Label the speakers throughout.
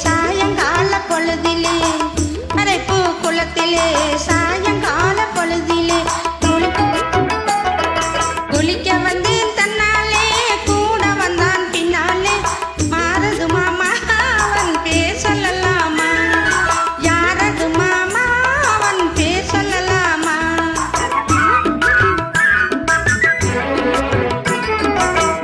Speaker 1: சாயங்கால பொழுதிலே மறைப்பு குளத்திலே சாயங்கால பொழுதிலே குளிக்க வந்தேன் தன்னாலே கூட வந்தான் பின்னாலே மாறது மாமா அவன் பேர் சொல்லலாமா யாரது மாமா அவன் பேர் சொல்லலாமா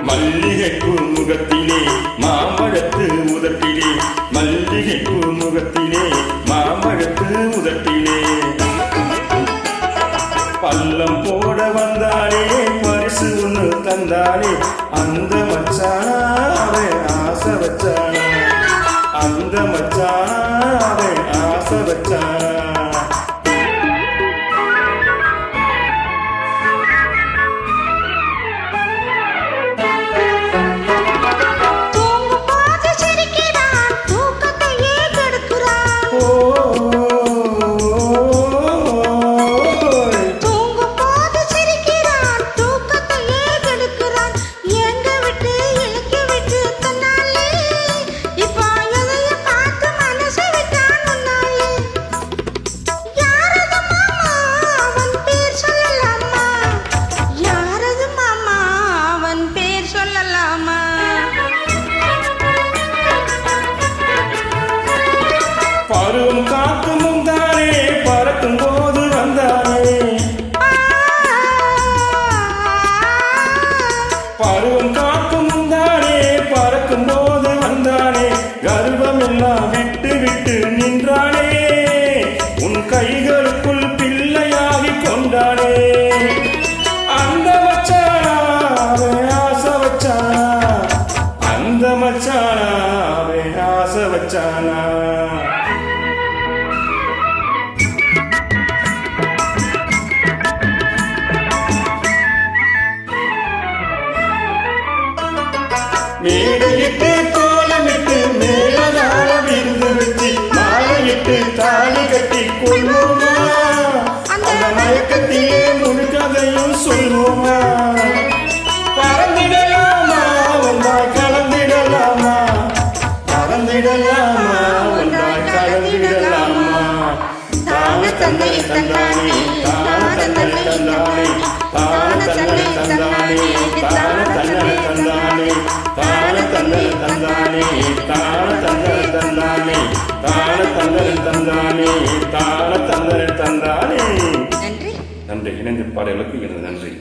Speaker 2: மல்லிகைப்பூ முகத்திலே மாம்பழத்து உதட்டிலே மல்லிகைப்பூ முகத்திலே மாம்பழத்து உதட்டிலே பள்ளம் போட வந்தாலே பரிசு ஒன்று தந்தாலே அந்த மச்சானாவே ஆசை வச்சானா அந்த மச்சானாவே ஆசை வச்சானா பருவம் காக்கும் முந்தானே பறக்கும் போது வந்தானே பருவம் காக்கும் முந்தானே பறக்கும் போது வந்தானே கர்வம் எல்லாம் விட்டு விட்டு நின்றானே உன் கைகளுக்குள் பிள்ளையாகி கொண்டானே அந்த மச்சானாவே ஆசை வச்சானா அந்த மச்சானாவே ஆசை வச்சானா மேடையிட்டு கோலமிட்டு மேலான விருந்து வச்சு மாலையிட்டு தாலி கட்டி கொள்வோமா அந்த மயக்கத்திலே முழு கதையும் சொல்வோமா பறந்திடலாமா ஒன்றாய் கலந்திடலாமா பறந்திடலாமா ஒன்றாய் கலந்திடலாமா தான தந்தை தந்தானே தான தந்தை தந்தானே தான தந்தை தந்தானே தான தந்தை தந்தானே தான தந்தல் தந்தானே தான தந்தல் தந்தானே தான தந்தல் தந்தானே தான தந்தல் தந்தானே.
Speaker 1: நன்றி.
Speaker 2: நன்றி. இணைந்த பாடலுக்கு எனது நன்றி.